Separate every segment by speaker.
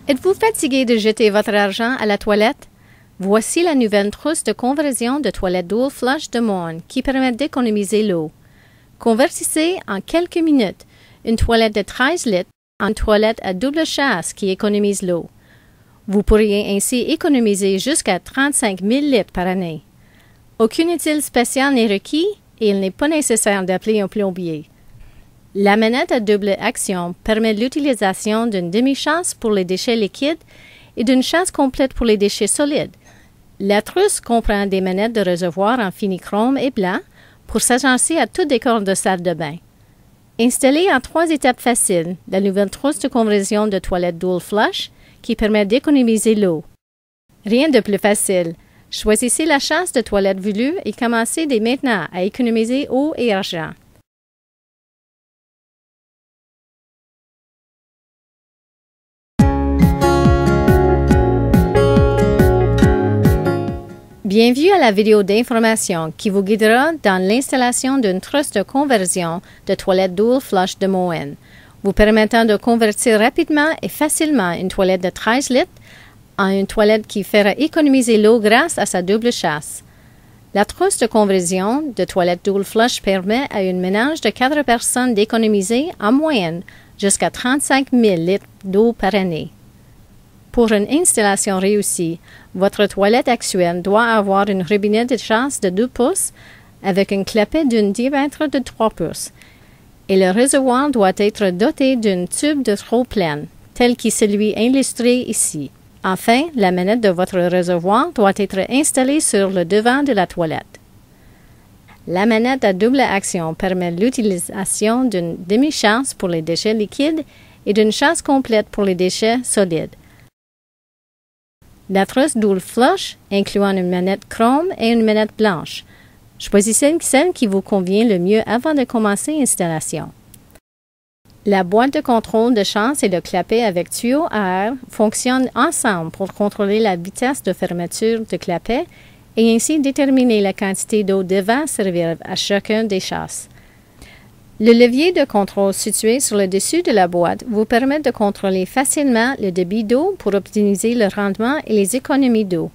Speaker 1: Êtes-vous fatigué de jeter votre argent à la toilette? Voici la nouvelle trousse de conversion de toilette Dual Flush de Moen qui permet d'économiser l'eau. Convertissez en quelques minutes une toilette de 13 litres en une toilette à double chasse qui économise l'eau. Vous pourriez ainsi économiser jusqu'à 35 000 litres par année. Aucune utile spéciale n'est requis et il n'est pas nécessaire d'appeler un plombier. La manette à double action permet l'utilisation d'une demi-chasse pour les déchets liquides et d'une chasse complète pour les déchets solides. La trousse comprend des manettes de réservoir en fini-chrome et blanc pour s'agencer à tout décor de salle de bain. Installée en 3 étapes faciles, la nouvelle trousse de conversion de toilette Dual Flush qui permet d'économiser l'eau. Rien de plus facile. Choisissez la chasse de toilette voulue et commencez dès maintenant à économiser eau et argent. Bienvenue à la vidéo d'information qui vous guidera dans l'installation d'une trousse de conversion de toilette Dual Flush de Moen, vous permettant de convertir rapidement et facilement une toilette de 13 litres en une toilette qui fera économiser l'eau grâce à sa double chasse. La trousse de conversion de toilette Dual Flush permet à un ménage de 4 personnes d'économiser en moyenne jusqu'à 35 000 litres d'eau par année. Pour une installation réussie, votre toilette actuelle doit avoir une robinet de chasse de 2 pouces avec un clapet d'un diamètre de 3 pouces et le réservoir doit être doté d'une tube de trop pleine, tel que celui illustré ici. Enfin, la manette de votre réservoir doit être installée sur le devant de la toilette. La manette à double action permet l'utilisation d'une demi-chasse pour les déchets liquides et d'une chasse complète pour les déchets solides. La trousse Dual Flush, incluant une manette chrome et une manette blanche. Choisissez celle qui vous convient le mieux avant de commencer l'installation. La boîte de contrôle de chasse et le clapet avec tuyau à air fonctionnent ensemble pour contrôler la vitesse de fermeture du clapet et ainsi déterminer la quantité d'eau devant servir à chacun des chasses. Le levier de contrôle situé sur le dessus de la boîte vous permet de contrôler facilement le débit d'eau pour optimiser le rendement et les économies d'eau.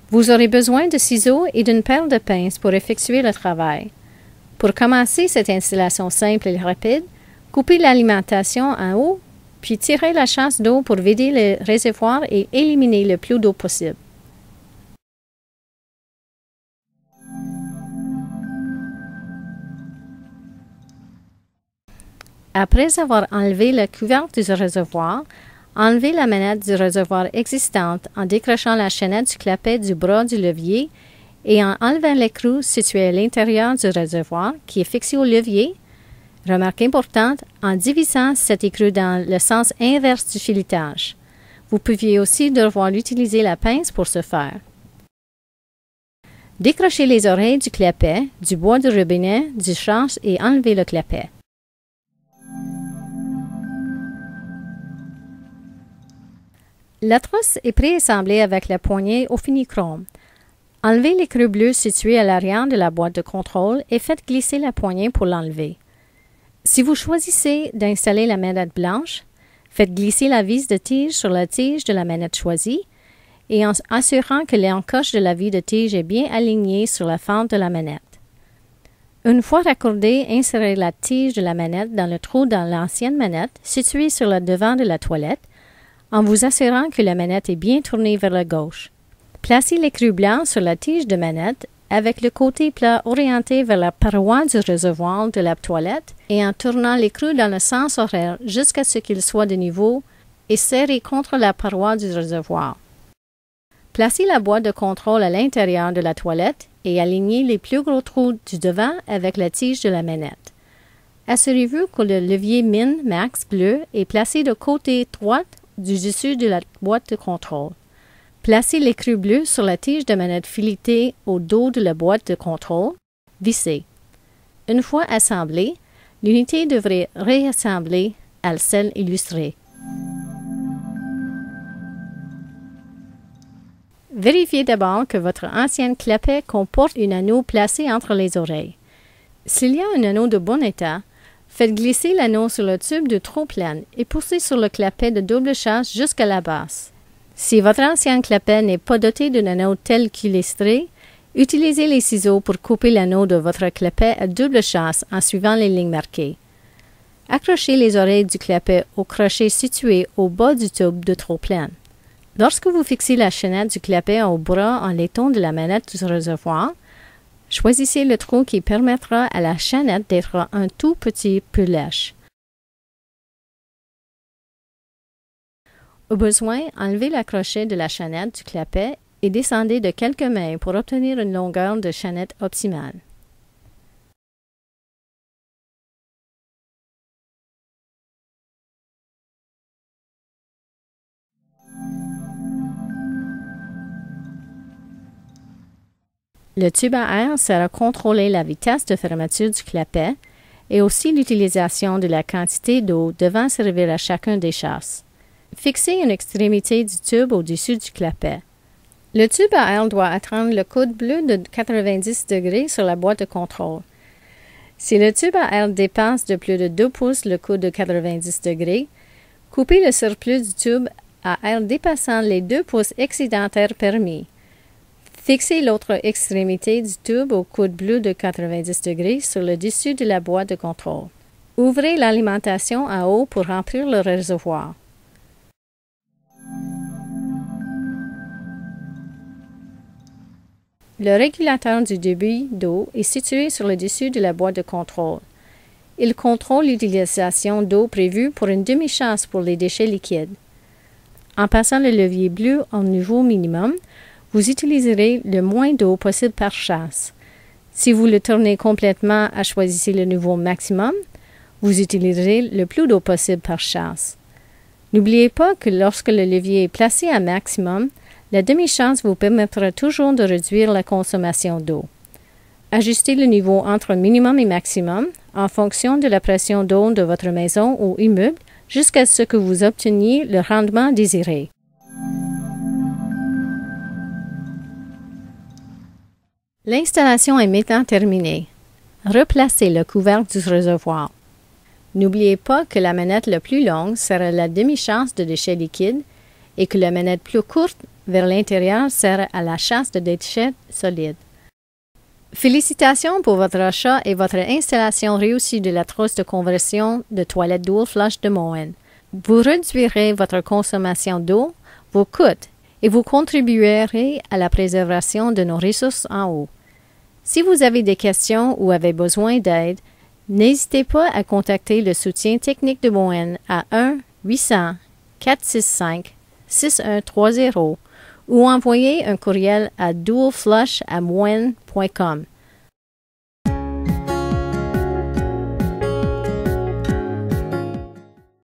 Speaker 1: Vous aurez besoin de ciseaux et d'une paire de pinces pour effectuer le travail. Pour commencer cette installation simple et rapide, coupez l'alimentation en haut, puis tirez la chasse d'eau pour vider le réservoir et éliminer le plus d'eau possible. Après avoir enlevé le couvercle du réservoir, enlevez la manette du réservoir existante en décrochant la chaînette du clapet du bras du levier et en enlevant l'écrou situé à l'intérieur du réservoir qui est fixé au levier. Remarque importante, en divisant cet écrou dans le sens inverse du filetage. Vous pouviez aussi devoir utiliser la pince pour ce faire. Décrochez les oreilles du clapet, du bois du robinet, du chasse et enlevez le clapet. La trousse est préassemblée avec la poignée au fini-chrome. Enlevez l'écrou bleu situé à l'arrière de la boîte de contrôle et faites glisser la poignée pour l'enlever. Si vous choisissez d'installer la manette blanche, faites glisser la vis de tige sur la tige de la manette choisie et en assurant que l'encoche de la vis de tige est bien alignée sur la fente de la manette. Une fois raccordée, insérez la tige de la manette dans le trou dans l'ancienne manette située sur le devant de la toilette en vous assurant que la manette est bien tournée vers la gauche. Placez l'écrou blanc sur la tige de manette avec le côté plat orienté vers la paroi du réservoir de la toilette et en tournant l'écrou dans le sens horaire jusqu'à ce qu'il soit de niveau et serré contre la paroi du réservoir. Placez la boîte de contrôle à l'intérieur de la toilette et alignez les plus gros trous du devant avec la tige de la manette. Assurez-vous que le levier Min Max bleu est placé de côté droit du dessus de la boîte de contrôle. Placez l'écrou bleu sur la tige de manette filetée au dos de la boîte de contrôle. Vissez. Une fois assemblée, l'unité devrait réassembler à celle illustrée. Vérifiez d'abord que votre ancienne clapet comporte un anneau placé entre les oreilles. S'il y a un anneau de bon état, Faites glisser l'anneau sur le tube de trop-pleine et poussez sur le clapet de double chasse jusqu'à la base. Si votre ancien clapet n'est pas doté d'un anneau tel qu'illustré, utilisez les ciseaux pour couper l'anneau de votre clapet à double chasse en suivant les lignes marquées. Accrochez les oreilles du clapet au crochet situé au bas du tube de trop-pleine. Lorsque vous fixez la chaînette du clapet au bras en laiton de la manette du réservoir, choisissez le trou qui permettra à la chaînette d'être un tout petit peu lèche. Au besoin, enlevez le crochet de la chaînette du clapet et descendez de quelques mailles pour obtenir une longueur de chaînette optimale. Le tube à air sert à contrôler la vitesse de fermeture du clapet et aussi l'utilisation de la quantité d'eau devant servir à chacun des chasses. Fixez une extrémité du tube au-dessus du clapet. Le tube à air doit atteindre le coude bleu de 90 degrés sur la boîte de contrôle. Si le tube à air dépasse de plus de 2 pouces le coude de 90 degrés, coupez le surplus du tube à air dépassant les 2 pouces excédentaires permis. Fixez l'autre extrémité du tube au coude bleu de 90 degrés sur le dessus de la boîte de contrôle. Ouvrez l'alimentation à eau pour remplir le réservoir. Le régulateur du débit d'eau est situé sur le dessus de la boîte de contrôle. Il contrôle l'utilisation d'eau prévue pour une demi-chasse pour les déchets liquides. En passant le levier bleu au niveau minimum, vous utiliserez le moins d'eau possible par chasse. Si vous le tournez complètement à choisir le niveau maximum, vous utiliserez le plus d'eau possible par chasse. N'oubliez pas que lorsque le levier est placé à maximum, la demi-chasse vous permettra toujours de réduire la consommation d'eau. Ajustez le niveau entre minimum et maximum en fonction de la pression d'eau de votre maison ou immeuble jusqu'à ce que vous obteniez le rendement désiré. L'installation est maintenant terminée. Replacez le couvercle du réservoir. N'oubliez pas que la manette la plus longue sera la demi-chasse de déchets liquides et que la manette plus courte vers l'intérieur sert à la chasse de déchets solides. Félicitations pour votre achat et votre installation réussie de la trousse de conversion de toilette Dual Flush de Moen. Vous réduirez votre consommation d'eau, vos coûts et vous contribuerez à la préservation de nos ressources en eau. Si vous avez des questions ou avez besoin d'aide, n'hésitez pas à contacter le soutien technique de Moen à 1-800-465-6130 ou envoyer un courriel à dualflush@moen.com.